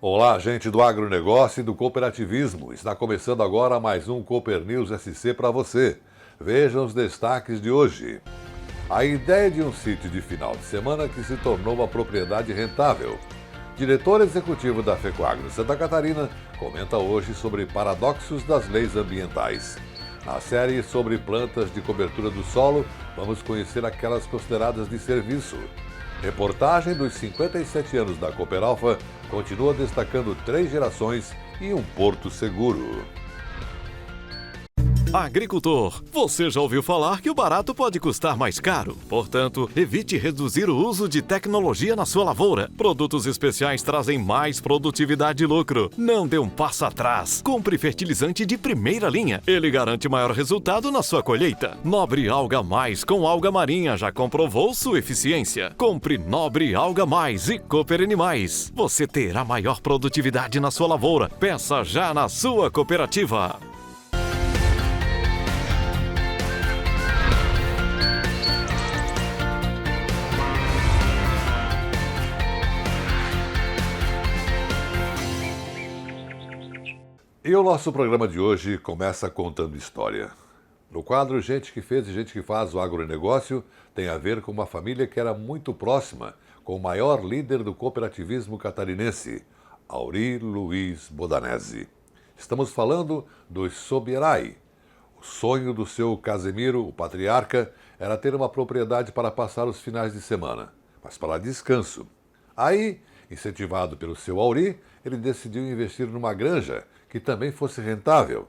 Olá, gente do agronegócio e do cooperativismo. Está começando agora mais um Cooper News SC para você. Vejam os destaques de hoje. A ideia de um sítio de final de semana que se tornou uma propriedade rentável. Diretor executivo da FECOAGRO Santa Catarina comenta hoje sobre paradoxos das leis ambientais. Na série sobre plantas de cobertura do solo, vamos conhecer aquelas consideradas de serviço. Reportagem dos 57 anos da Cooperalfa continua destacando 3 gerações e um porto seguro. Agricultor, você já ouviu falar que o barato pode custar mais caro? Portanto, evite reduzir o uso de tecnologia na sua lavoura. Produtos especiais trazem mais produtividade e lucro. Não dê um passo atrás. Compre fertilizante de primeira linha. Ele garante maior resultado na sua colheita. Nobre Alga Mais com alga marinha já comprovou sua eficiência. Compre Nobre Alga Mais e Cooper Animais. Você terá maior produtividade na sua lavoura. Peça já na sua cooperativa. E o nosso programa de hoje começa contando história. No quadro Gente que Fez e Gente que Faz o Agronegócio, tem a ver com uma família que era muito próxima com o maior líder do cooperativismo catarinense, Auri Luiz Bodanese. Estamos falando dos Sobierai. O sonho do seu Casemiro, o patriarca, era ter uma propriedade para passar os finais de semana, mas para descanso. Aí, incentivado pelo seu Auri, ele decidiu investir numa granja que também fosse rentável.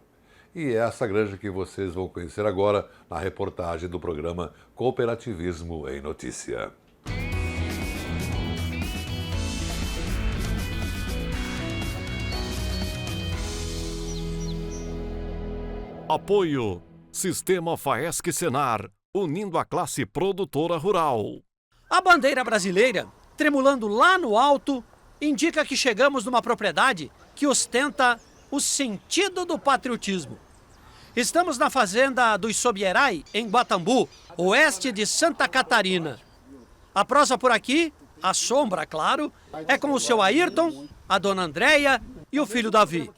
E é essa granja que vocês vão conhecer agora na reportagem do programa Cooperativismo em Notícia. Apoio Sistema Faesc Senar, unindo a classe produtora rural. A bandeira brasileira, tremulando lá no alto, indica que chegamos numa propriedade que ostenta o sentido do patriotismo. Estamos na fazenda dos Sobierai, em Guatambu, oeste de Santa Catarina. A prosa por aqui, a sombra, claro, é com o seu Ayrton, a dona Andréia e o filho Davi.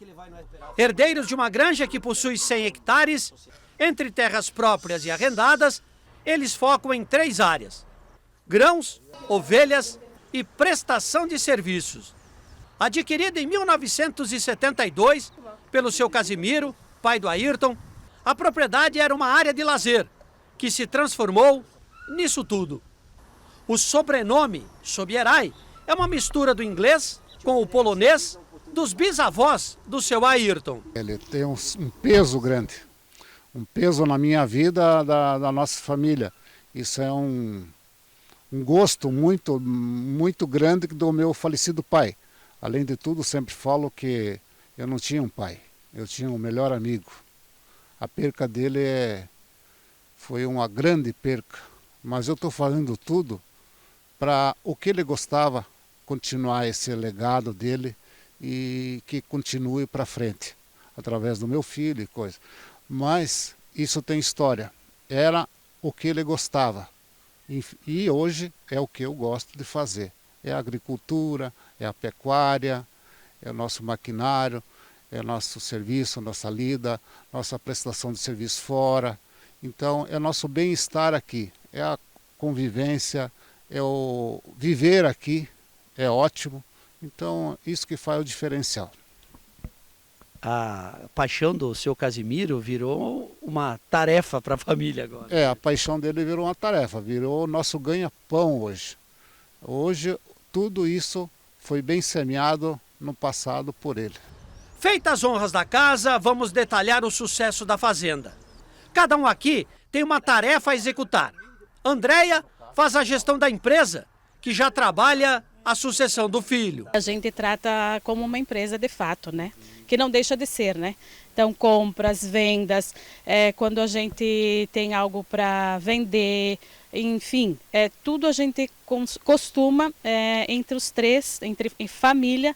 Herdeiros de uma granja que possui 100 hectares, entre terras próprias e arrendadas, eles focam em 3 áreas: grãos, ovelhas e prestação de serviços. Adquirida em 1972 pelo seu Casimiro, pai do Ayrton, a propriedade era uma área de lazer, que se transformou nisso tudo. O sobrenome Sobierai é uma mistura do inglês com o polonês dos bisavós do seu Ayrton. Ele tem um peso grande, um peso na minha vida, da nossa família. Isso é um gosto muito grande do meu falecido pai. Além de tudo, sempre falo que eu não tinha um pai, eu tinha um melhor amigo. A perca dele foi uma grande perca, mas eu estou fazendo tudo para o que ele gostava, continuar esse legado dele e que continue para frente, através do meu filho e coisa. Mas isso tem história, era o que ele gostava e hoje é o que eu gosto de fazer. É a agricultura, é a pecuária, é o nosso maquinário, é o nosso serviço, nossa lida, nossa prestação de serviço fora. Então, é o nosso bem-estar aqui, é a convivência, é o viver aqui, é ótimo. Então, isso que faz o diferencial. A paixão do seu Casimiro virou uma tarefa para a família agora. É, a paixão dele virou uma tarefa, virou o nosso ganha-pão hoje. Hoje, tudo isso foi bem semeado no passado por ele. Feitas as honras da casa, vamos detalhar o sucesso da fazenda. Cada um aqui tem uma tarefa a executar. Andréia faz a gestão da empresa, que já trabalha a sucessão do filho. A gente trata como uma empresa de fato, né? Que não deixa de ser, né? Então, compras, vendas, quando a gente tem algo para vender, enfim, tudo a gente costuma, entre os três, em família,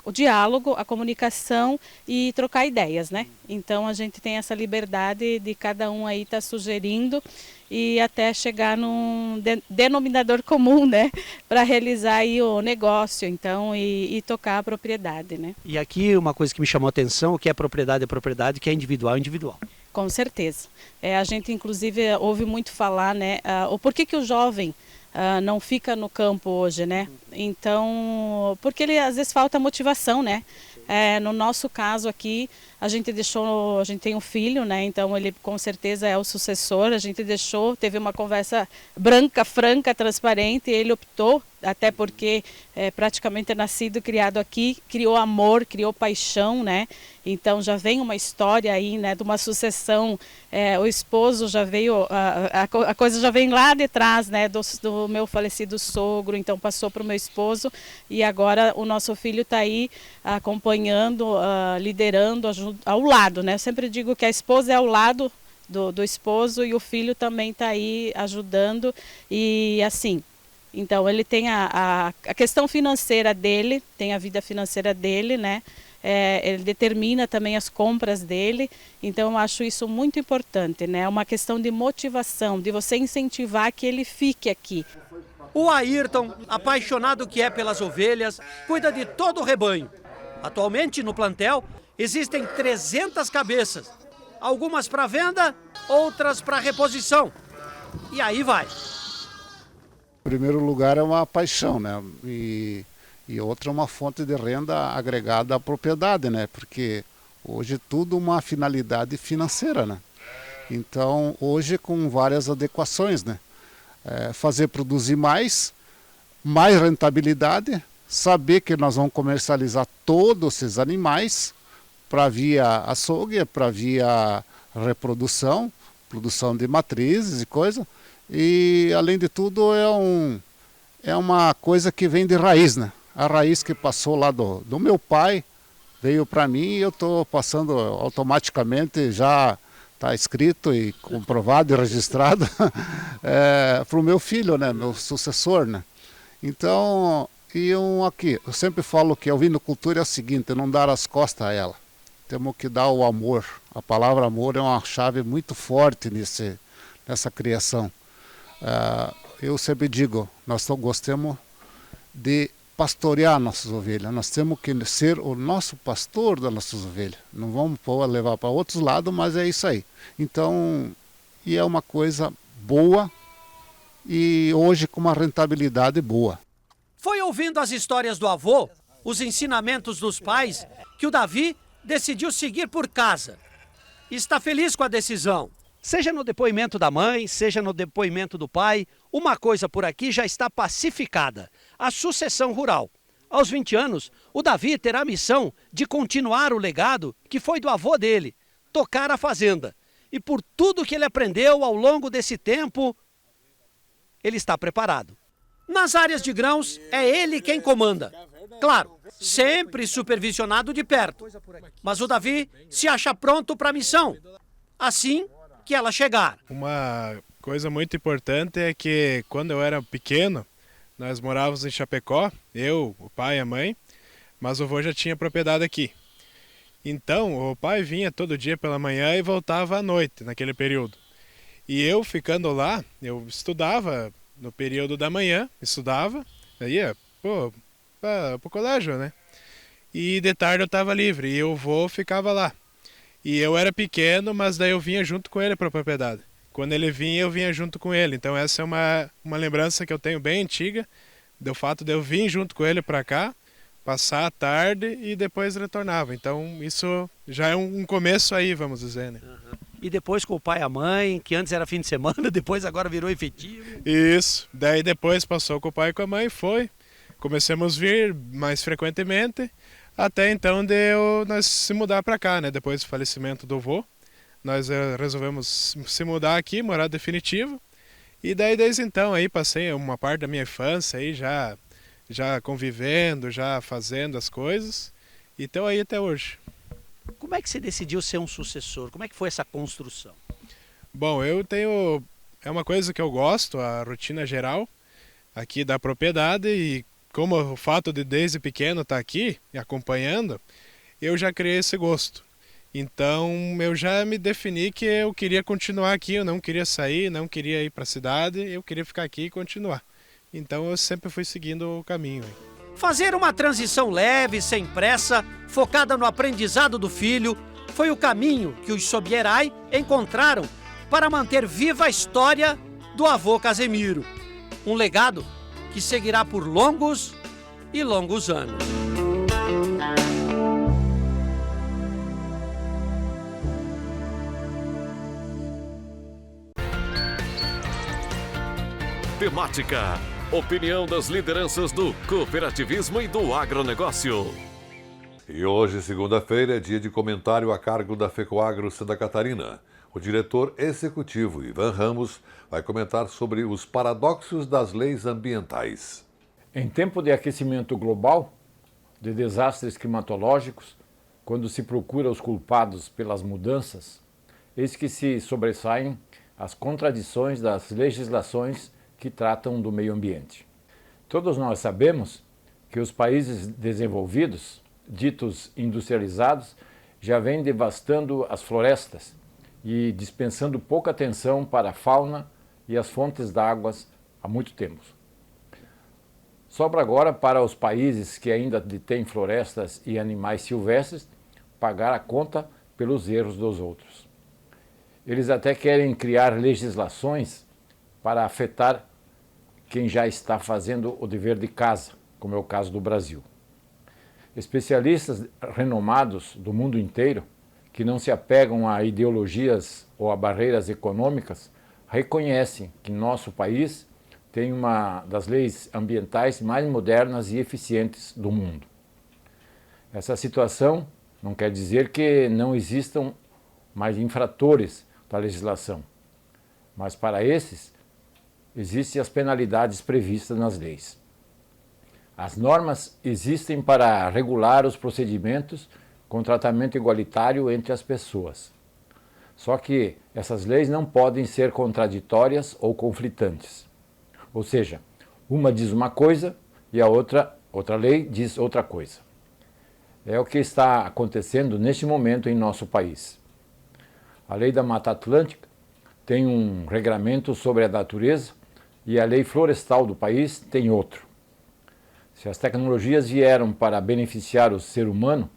o diálogo, a comunicação e trocar ideias, né? Então a gente tem essa liberdade de cada um aí estar sugerindo e até chegar num denominador comum, né? Para realizar aí o negócio, então, e tocar a propriedade, né? E aqui uma coisa que me chamou a atenção, o que é propriedade, o que é individual, é individual. Com certeza. A gente, inclusive, ouve muito falar, né? O porquê que o jovem não fica no campo hoje, né? Então, porque ele às vezes falta motivação, né? No nosso caso aqui, a gente tem um filho, né? Então ele com certeza é o sucessor. A gente teve uma conversa franca, transparente. E ele optou, até porque praticamente é nascido e criado aqui, criou amor, criou paixão, né? Então já vem uma história aí, né? De uma sucessão. O esposo já veio, a coisa já vem lá de trás, né? Do meu falecido sogro. Então passou para o meu esposo e agora o nosso filho está aí acompanhando, liderando, ao lado, né? Eu sempre digo que a esposa é ao lado do esposo e o filho também está aí ajudando e assim. Então ele tem a questão financeira dele, tem a vida financeira dele, né? Ele determina também as compras dele, então eu acho isso muito importante, né? É uma questão de motivação, de você incentivar que ele fique aqui. O Ayrton, apaixonado que é pelas ovelhas, cuida de todo o rebanho. Atualmente no plantel existem 300 cabeças, algumas para venda, outras para reposição. E aí vai. Em primeiro lugar é uma paixão, né? E outra é uma fonte de renda agregada à propriedade, né? Porque hoje é tudo uma finalidade financeira, né? Então, hoje com várias adequações, né? Produzir mais rentabilidade, saber que nós vamos comercializar todos esses animais para via açougue, para via reprodução, produção de matrizes e coisa. E, além de tudo, é uma coisa que vem de raiz, né? A raiz que passou lá do meu pai veio para mim e eu estou passando automaticamente, já está escrito e comprovado e registrado para o meu filho, né? Meu sucessor, né? Então, eu sempre falo que a ovinocultura é o seguinte, não dar as costas a ela. Temos que dar o amor. A palavra amor é uma chave muito forte nessa criação. Eu sempre digo, nós gostamos de pastorear nossas ovelhas. Nós temos que ser o nosso pastor das nossas ovelhas. Não vamos levar para outros lados, mas é isso aí. Então, e é uma coisa boa e hoje com uma rentabilidade boa. Foi ouvindo as histórias do avô, os ensinamentos dos pais, que o Davi decidiu seguir por casa. Está feliz com a decisão. Seja no depoimento da mãe, seja no depoimento do pai, uma coisa por aqui já está pacificada: a sucessão rural. Aos 20 anos, o Davi terá a missão de continuar o legado que foi do avô dele, tocar a fazenda. E por tudo que ele aprendeu ao longo desse tempo, ele está preparado. Nas áreas de grãos, é ele quem comanda. Claro, sempre supervisionado de perto. Mas o Davi se acha pronto para a missão. Assim que ela chegar. Uma coisa muito importante é que quando eu era pequeno, nós morávamos em Chapecó, eu, o pai e a mãe, mas o avô já tinha propriedade aqui. Então, o pai vinha todo dia pela manhã e voltava à noite, naquele período. E eu, ficando lá, eu estudava no período da manhã, ia para o colégio, né? E de tarde eu estava livre, e o avô ficava lá. E eu era pequeno, mas daí eu vinha junto com ele para a propriedade. Quando ele vinha, eu vinha junto com ele. Então essa é uma lembrança que eu tenho bem antiga, do fato de eu vir junto com ele para cá, passar a tarde e depois retornava. Então isso já é um começo aí, vamos dizer, né? E depois com o pai e a mãe, que antes era fim de semana, depois agora virou efetivo. Isso. Daí depois passou com o pai e com a mãe, começamos a vir mais frequentemente, até então nós se mudar para cá, né? Depois do falecimento do avô, nós resolvemos se mudar aqui, morar definitivo. E daí desde então aí passei uma parte da minha infância aí já convivendo, já fazendo as coisas. E estou aí até hoje. Como é que você decidiu ser um sucessor? Como é que foi essa construção? Bom, eu tenho é uma coisa que eu gosto, a rotina geral aqui da propriedade, e como o fato de desde pequeno estar aqui e acompanhando, eu já criei esse gosto. Então eu já me defini que eu queria continuar aqui, eu não queria sair, não queria ir para a cidade, eu queria ficar aqui e continuar. Então eu sempre fui seguindo o caminho. Fazer uma transição leve, sem pressa, focada no aprendizado do filho, foi o caminho que os Sobierai encontraram para manter viva a história do avô Casemiro. Um legado que seguirá por longos e longos anos. Temática: opinião das lideranças do cooperativismo e do agronegócio. E hoje, segunda-feira, é dia de comentário a cargo da FECOAGRO Santa Catarina. O diretor executivo, Ivan Ramos, vai comentar sobre os paradoxos das leis ambientais. Em tempo de aquecimento global, de desastres climatológicos, quando se procura os culpados pelas mudanças, eis que se sobressaem as contradições das legislações que tratam do meio ambiente. Todos nós sabemos que os países desenvolvidos, ditos industrializados, já vêm devastando as florestas e dispensando pouca atenção para a fauna e as fontes d'água há muito tempo. Sobra agora para os países que ainda detêm florestas e animais silvestres pagar a conta pelos erros dos outros. Eles até querem criar legislações para afetar quem já está fazendo o dever de casa, como é o caso do Brasil. Especialistas renomados do mundo inteiro, que não se apegam a ideologias ou a barreiras econômicas, reconhecem que nosso país tem uma das leis ambientais mais modernas e eficientes do mundo. Essa situação não quer dizer que não existam mais infratores da legislação, mas para esses existem as penalidades previstas nas leis. As normas existem para regular os procedimentos com tratamento igualitário entre as pessoas. Só que essas leis não podem ser contraditórias ou conflitantes. Ou seja, uma diz uma coisa e a outra lei diz outra coisa. É o que está acontecendo neste momento em nosso país. A Lei da Mata Atlântica tem um regramento sobre a natureza e a lei florestal do país tem outro. Se as tecnologias vieram para beneficiar o ser humano,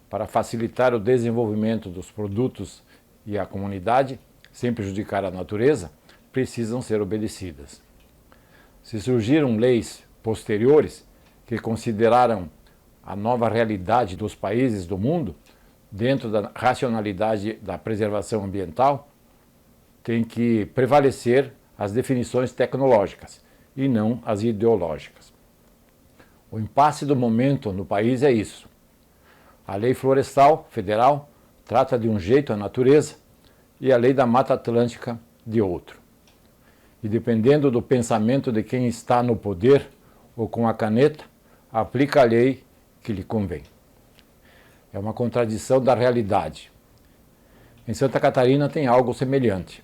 para facilitar o desenvolvimento dos produtos e a comunidade, sem prejudicar a natureza, precisam ser obedecidas. Se surgiram leis posteriores que consideraram a nova realidade dos países do mundo, dentro da racionalidade da preservação ambiental, tem que prevalecer as definições tecnológicas e não as ideológicas. O impasse do momento no país é isso. A Lei Florestal Federal trata de um jeito a natureza e a Lei da Mata Atlântica de outro. E dependendo do pensamento de quem está no poder ou com a caneta, aplica a lei que lhe convém. É uma contradição da realidade. Em Santa Catarina tem algo semelhante.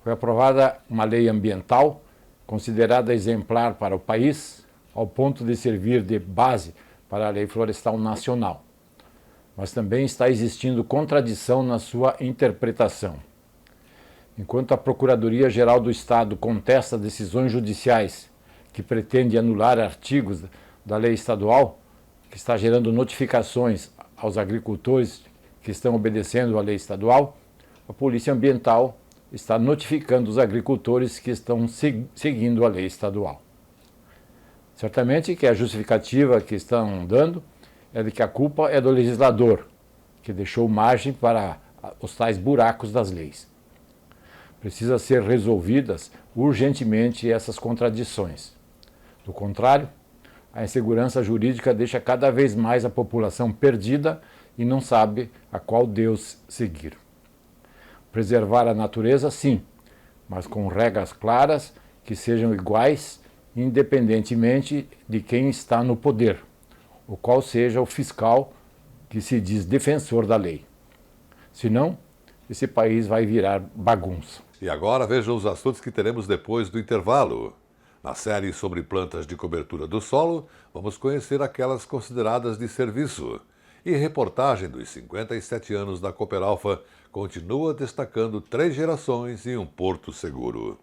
Foi aprovada uma lei ambiental considerada exemplar para o país, ao ponto de servir de base para a Lei Florestal Nacional. Mas também está existindo contradição na sua interpretação. Enquanto a Procuradoria-Geral do Estado contesta decisões judiciais que pretendem anular artigos da lei estadual, que está gerando notificações aos agricultores que estão obedecendo à lei estadual, a Polícia Ambiental está notificando os agricultores que estão seguindo a lei estadual. Certamente que a justificativa que estão dando é de que a culpa é do legislador, que deixou margem para os tais buracos das leis. Precisa ser resolvidas urgentemente essas contradições. Do contrário, a insegurança jurídica deixa cada vez mais a população perdida e não sabe a qual Deus seguir. Preservar a natureza, sim, mas com regras claras que sejam iguais, independentemente de quem está no poder, o qual seja o fiscal que se diz defensor da lei. Senão, esse país vai virar bagunça. E agora vejam os assuntos que teremos depois do intervalo. Na série sobre plantas de cobertura do solo, vamos conhecer aquelas consideradas de serviço. E reportagem dos 57 anos da Cooperalfa continua destacando 3 gerações e um porto seguro.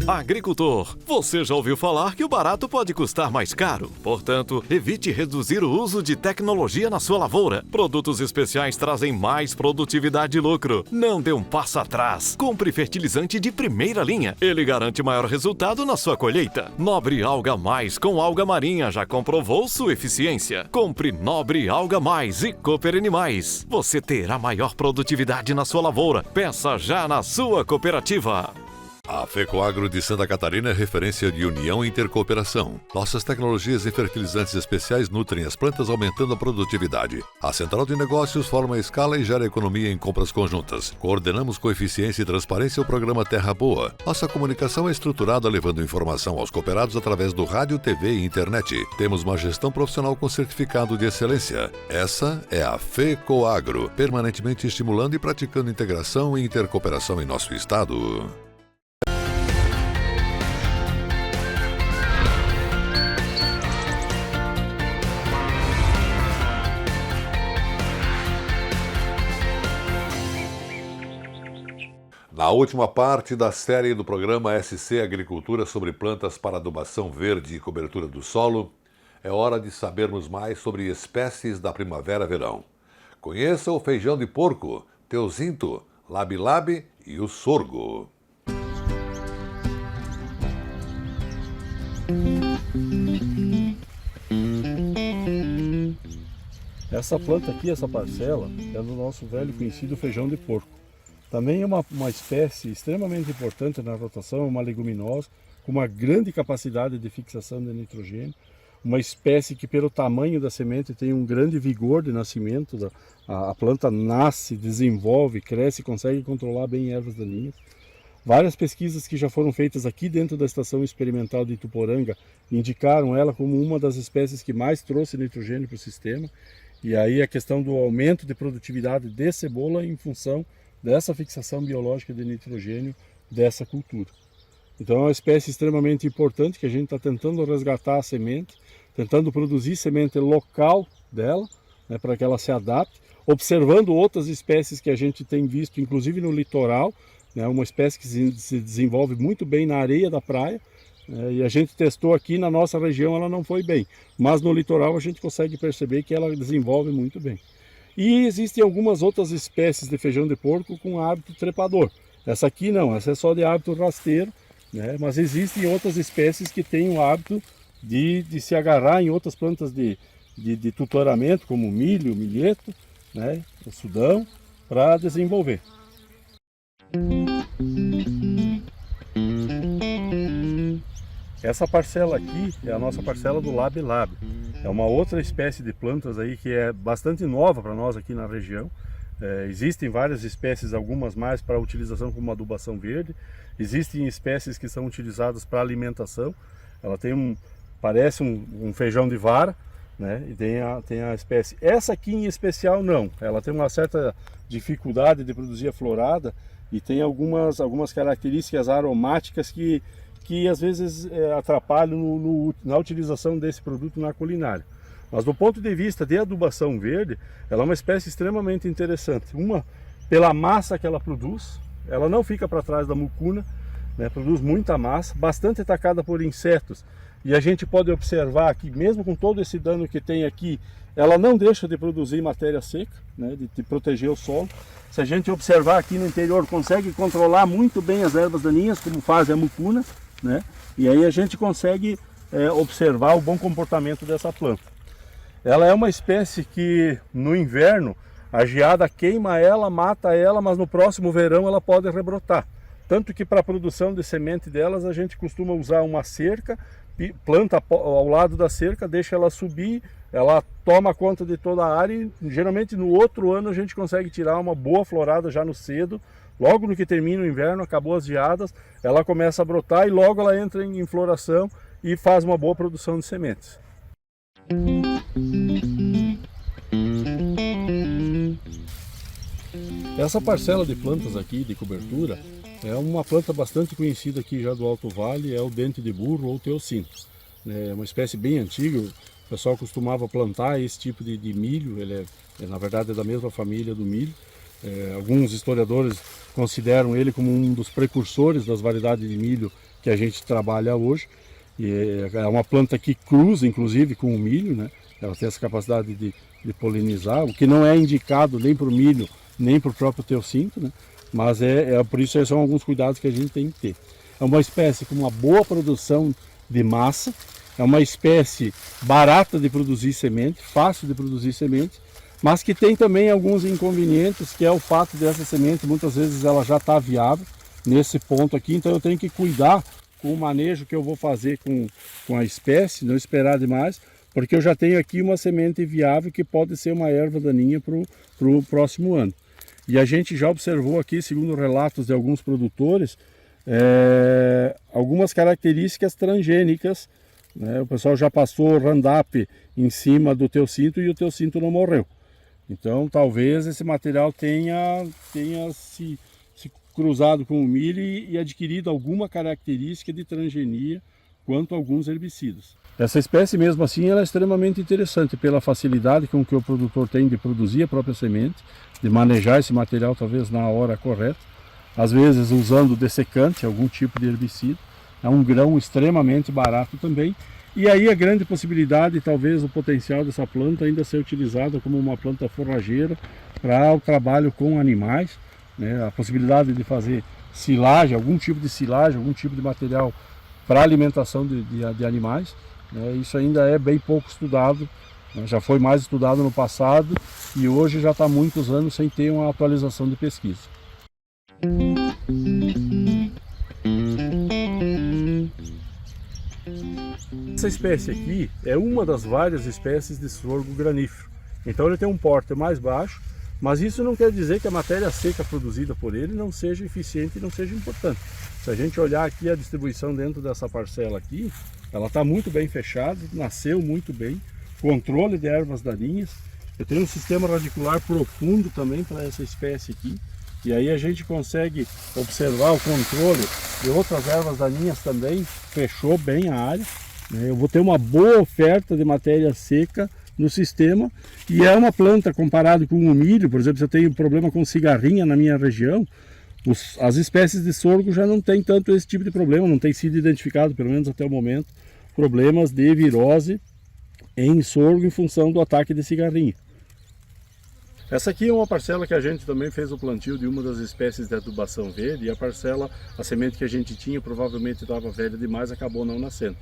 Agricultor, você já ouviu falar que o barato pode custar mais caro. Portanto, evite reduzir o uso de tecnologia na sua lavoura. Produtos especiais trazem mais produtividade e lucro. Não dê um passo atrás. Compre fertilizante de primeira linha. Ele garante maior resultado na sua colheita. Nobre Alga Mais com alga marinha já comprovou sua eficiência. Compre Nobre Alga Mais e Cooper Animais. Você terá maior produtividade na sua lavoura. Peça já na sua cooperativa. A FECOAGRO de Santa Catarina é referência de união e intercooperação. Nossas tecnologias e fertilizantes especiais nutrem as plantas, aumentando a produtividade. A Central de Negócios forma a escala e gera economia em compras conjuntas. Coordenamos com eficiência e transparência o programa Terra Boa. Nossa comunicação é estruturada levando informação aos cooperados através do rádio, TV e internet. Temos uma gestão profissional com certificado de excelência. Essa é a FECOAGRO, permanentemente estimulando e praticando integração e intercooperação em nosso estado. Na última parte da série do programa SC Agricultura sobre plantas para adubação verde e cobertura do solo, é hora de sabermos mais sobre espécies da primavera-verão. Conheça o feijão de porco, teuzinto, labi-labi e o sorgo. Essa planta aqui, essa parcela, é do nosso velho conhecido feijão de porco. Também é uma espécie extremamente importante na rotação, uma leguminosa, com uma grande capacidade de fixação de nitrogênio, uma espécie que pelo tamanho da semente tem um grande vigor de nascimento, a planta nasce, desenvolve, cresce, consegue controlar bem ervas daninhas. Várias pesquisas que já foram feitas aqui dentro da Estação Experimental de Ituporanga indicaram ela como uma das espécies que mais trouxe nitrogênio para o sistema, e aí a questão do aumento de produtividade de cebola em função dessa fixação biológica de nitrogênio dessa cultura. Então é uma espécie extremamente importante que a gente está tentando resgatar a semente, tentando produzir semente local dela, né, para que ela se adapte, observando outras espécies que a gente tem visto, inclusive no litoral, né, uma espécie que se desenvolve muito bem na areia da praia, e a gente testou aqui na nossa região, ela não foi bem, mas no litoral a gente consegue perceber que ela desenvolve muito bem. E existem algumas outras espécies de feijão de porco com hábito trepador. Essa aqui não, essa é só de hábito rasteiro, né? Mas existem outras espécies que têm o hábito de se agarrar em outras plantas de tutoramento, como milho, milheto, né? O sudão, para desenvolver. Essa parcela aqui é a nossa parcela do labi-labi. É uma outra espécie de plantas aí que é bastante nova para nós aqui na região. Existem várias espécies, algumas mais para utilização como adubação verde. Existem espécies que são utilizadas para alimentação. Ela tem parece um feijão de vara, né? E tem a espécie. Essa aqui em especial não. Ela tem uma certa dificuldade de produzir a florada e tem algumas características aromáticas que às vezes atrapalham na utilização desse produto na culinária. Mas do ponto de vista de adubação verde, ela é uma espécie extremamente interessante. Uma, pela massa que ela produz, ela não fica para trás da mucuna, né, produz muita massa, bastante atacada por insetos. E a gente pode observar que mesmo com todo esse dano que tem aqui, ela não deixa de produzir matéria seca, né, de proteger o solo. Se a gente observar aqui no interior, consegue controlar muito bem as ervas daninhas, como faz a mucuna, né? E aí a gente consegue observar o bom comportamento dessa planta. Ela é uma espécie que no inverno a geada queima ela, mata ela, mas no próximo verão ela pode rebrotar. Tanto que para a produção de semente delas a gente costuma usar uma cerca, planta ao lado da cerca, deixa ela subir, ela toma conta de toda a área e geralmente no outro ano a gente consegue tirar uma boa florada já no cedo. Logo no que termina o inverno, acabou as geadas, ela começa a brotar e logo ela entra em floração e faz uma boa produção de sementes. Essa parcela de plantas aqui de cobertura É uma planta bastante conhecida aqui já do Alto Vale, é o dente de burro ou teocinto. É uma espécie bem antiga, o pessoal costumava plantar esse tipo de milho, ele na verdade é da mesma família do milho. Alguns historiadores consideram ele como um dos precursores das variedades de milho que a gente trabalha hoje. E é uma planta que cruza inclusive com o milho, né? Ela tem essa capacidade de polinizar, o que não é indicado nem para o milho, nem para o próprio teocinto, né? Mas por isso esses são alguns cuidados que a gente tem que ter. É uma espécie com uma boa produção de massa, é uma espécie barata de produzir semente, fácil de produzir semente, mas que tem também alguns inconvenientes, que é o fato dessa semente, muitas vezes ela já está viável nesse ponto aqui, então eu tenho que cuidar com o manejo que eu vou fazer com a espécie, não esperar demais, porque eu já tenho aqui uma semente viável que pode ser uma erva daninha para o próximo ano. E a gente já observou aqui, segundo relatos de alguns produtores, algumas características transgênicas, né? O pessoal já passou Roundup em cima do teocinto e o teocinto não morreu. Então talvez esse material tenha se cruzado com o milho e adquirido alguma característica de transgenia quanto a alguns herbicidas. Essa espécie mesmo assim ela é extremamente interessante pela facilidade com que o produtor tem de produzir a própria semente, de manejar esse material talvez na hora correta, às vezes usando dessecante, algum tipo de herbicida. É um grão extremamente barato também. E aí a grande possibilidade, talvez o potencial dessa planta ainda ser utilizada como uma planta forrageira para o trabalho com animais, né? A possibilidade de fazer silagem, algum tipo de silagem, algum tipo de material para alimentação de animais, né? Isso ainda é bem pouco estudado, né? Já foi mais estudado no passado e hoje já está há muitos anos sem ter uma atualização de pesquisa. Essa espécie aqui é uma das várias espécies de sorgo granífero. Então ele tem um porte mais baixo, mas isso não quer dizer que a matéria seca produzida por ele não seja eficiente e não seja importante. Se a gente olhar aqui a distribuição dentro dessa parcela aqui, ela está muito bem fechada, nasceu muito bem, controle de ervas daninhas. Eu tenho um sistema radicular profundo também para essa espécie aqui. E aí a gente consegue observar o controle de outras ervas daninhas também, fechou bem a área. Eu vou ter uma boa oferta de matéria seca no sistema e é uma planta comparado com o milho, por exemplo, se eu tenho problema com cigarrinha na minha região, as espécies de sorgo já não tem tanto esse tipo de problema, não tem sido identificado, pelo menos até o momento, problemas de virose em sorgo em função do ataque de cigarrinha. Essa aqui é uma parcela que a gente também fez o plantio de uma das espécies de adubação verde e a semente que a gente tinha provavelmente estava velha demais, acabou não nascendo.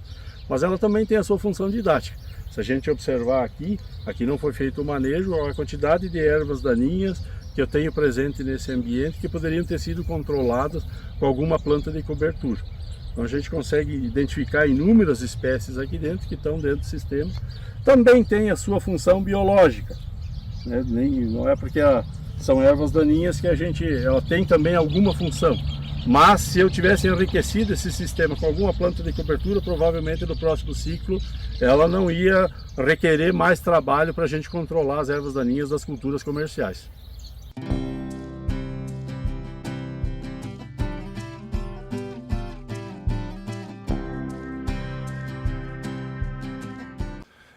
Mas ela também tem a sua função didática. Se a gente observar aqui não foi feito o manejo, a quantidade de ervas daninhas que eu tenho presente nesse ambiente que poderiam ter sido controladas com alguma planta de cobertura. Então a gente consegue identificar inúmeras espécies aqui dentro que estão dentro do sistema. Também tem a sua função biológica. Não é porque são ervas daninhas que ela tem também alguma função, mas se eu tivesse enriquecido esse sistema com alguma planta de cobertura, provavelmente no próximo ciclo ela não ia requerer mais trabalho para a gente controlar as ervas daninhas das culturas comerciais.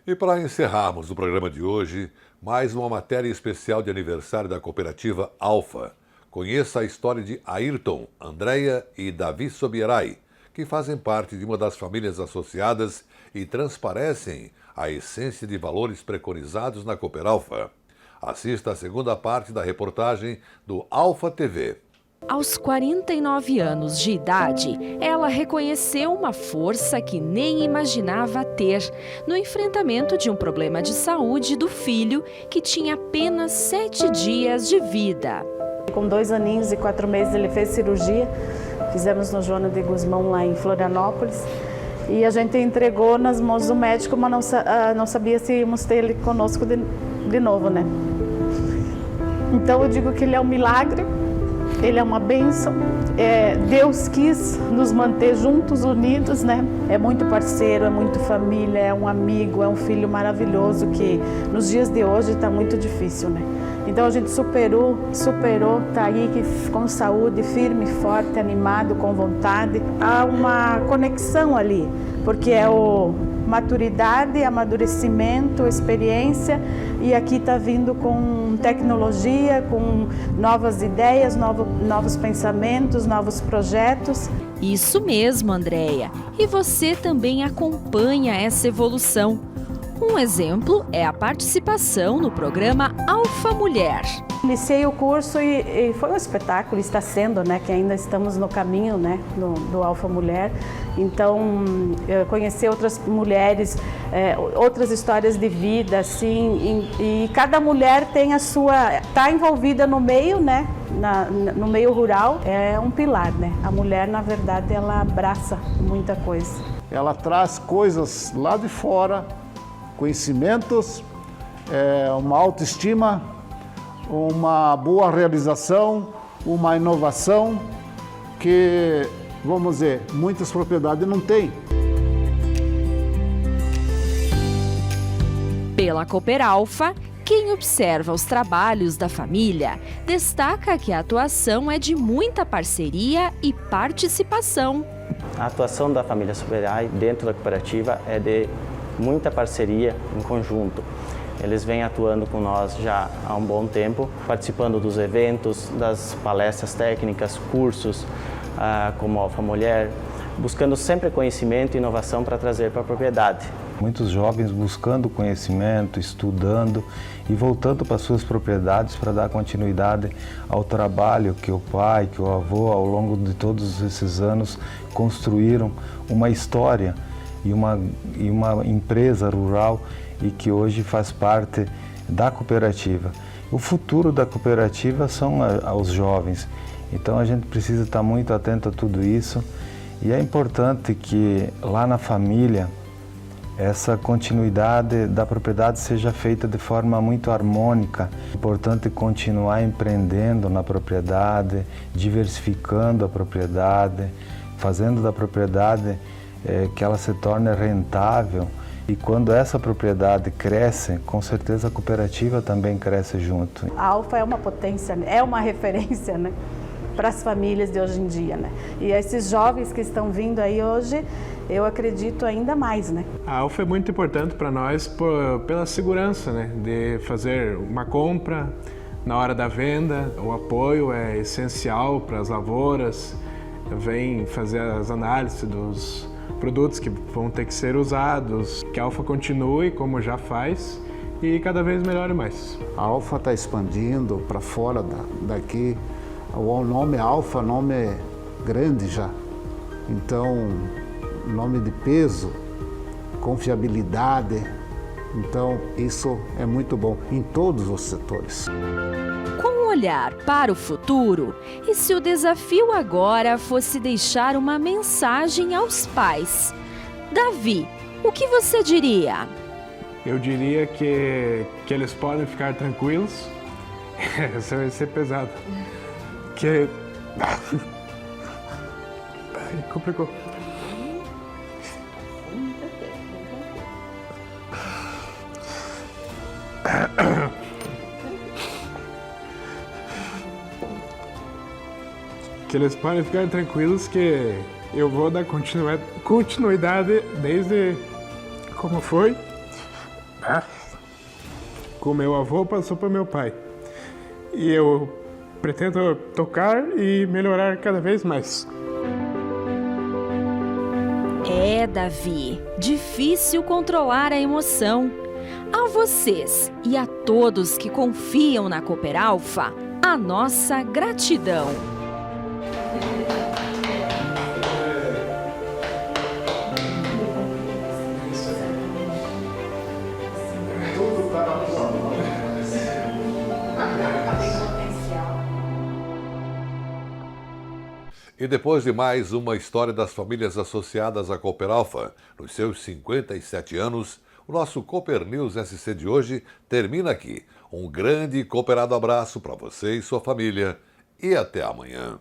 E para encerrarmos o programa de hoje, mais uma matéria especial de aniversário da cooperativa Alfa. Conheça a história de Ayrton, Andréia e Davi Sobierai, que fazem parte de uma das famílias associadas e transparecem a essência de valores preconizados na Cooperalfa. Assista a segunda parte da reportagem do Alfa TV. Aos 49 anos de idade, ela reconheceu uma força que nem imaginava ter no enfrentamento de um problema de saúde do filho que tinha apenas 7 dias de vida. Com 2 aninhos e 4 meses ele fez cirurgia, fizemos no Joana de Guzmão lá em Florianópolis e a gente entregou nas mãos do médico, mas não sabia se íamos ter ele conosco de novo, né? Então eu digo que ele é um milagre. Ele é uma bênção, Deus quis nos manter juntos, unidos, né? É muito parceiro, é muito família, é um amigo, é um filho maravilhoso que nos dias de hoje está muito difícil, né? Então a gente superou, tá aí com saúde, firme, forte, animado, com vontade. Há uma conexão ali, porque é maturidade, amadurecimento, experiência, e aqui está vindo com tecnologia, com novas ideias, novos pensamentos, novos projetos. Isso mesmo, Andréia. E você também acompanha essa evolução. Um exemplo é a participação no programa Alfa Mulher. Iniciei o curso e foi um espetáculo, está sendo, né, que ainda estamos no caminho, né, do Alfa Mulher. Então, conhecer outras mulheres, outras histórias de vida, assim, e cada mulher tem a sua, está envolvida no meio, né, no meio rural, é um pilar, né. A mulher, na verdade, ela abraça muita coisa. Ela traz coisas lá de fora, conhecimentos, uma autoestima, uma boa realização, uma inovação que, vamos dizer, muitas propriedades não têm. Pela Cooperalfa, quem observa os trabalhos da família destaca que a atuação é de muita parceria e participação. A atuação da família Superai dentro da cooperativa é de muita parceria em conjunto. Eles vêm atuando com nós já há um bom tempo, participando dos eventos, das palestras técnicas, cursos, como Alfa Mulher, buscando sempre conhecimento e inovação para trazer para a propriedade. Muitos jovens buscando conhecimento, estudando e voltando para suas propriedades para dar continuidade ao trabalho que o pai, que o avô, ao longo de todos esses anos, construíram uma história e uma empresa rural e que hoje faz parte da cooperativa. O futuro da cooperativa são os jovens, então a gente precisa estar muito atento a tudo isso e é importante que lá na família essa continuidade da propriedade seja feita de forma muito harmônica. É importante continuar empreendendo na propriedade, diversificando a propriedade, fazendo da propriedade que ela se torne rentável. E quando essa propriedade cresce, com certeza a cooperativa também cresce junto. A Alfa é uma potência, é uma referência, né, para as famílias de hoje em dia, né? E esses jovens que estão vindo aí hoje, eu acredito ainda mais, né? A Alfa é muito importante para nós pela segurança, né, de fazer uma compra na hora da venda. O apoio é essencial para as lavouras, vem fazer as análises dos produtos que vão ter que ser usados, que a Alfa continue como já faz e cada vez melhore mais. A Alfa está expandindo para fora daqui. O nome Alfa, nome grande já. Então, nome de peso, confiabilidade. Então, isso é muito bom em todos os setores. Com um olhar para o futuro, e se o desafio agora fosse deixar uma mensagem aos pais? Davi, o que você diria? Eu diria que eles podem ficar tranquilos. Isso vai ser pesado. Que... complicou. Que eles podem ficar tranquilos que eu vou dar continuidade desde como foi. Com meu avô passou para meu pai. E eu pretendo tocar e melhorar cada vez mais. É, Davi, difícil controlar a emoção. A vocês e a todos que confiam na Cooperalfa, a nossa gratidão. E depois de mais uma história das famílias associadas à Cooperalfa, nos seus 57 anos, o nosso Cooper News SC de hoje termina aqui. Um grande e cooperado abraço para você e sua família e até amanhã.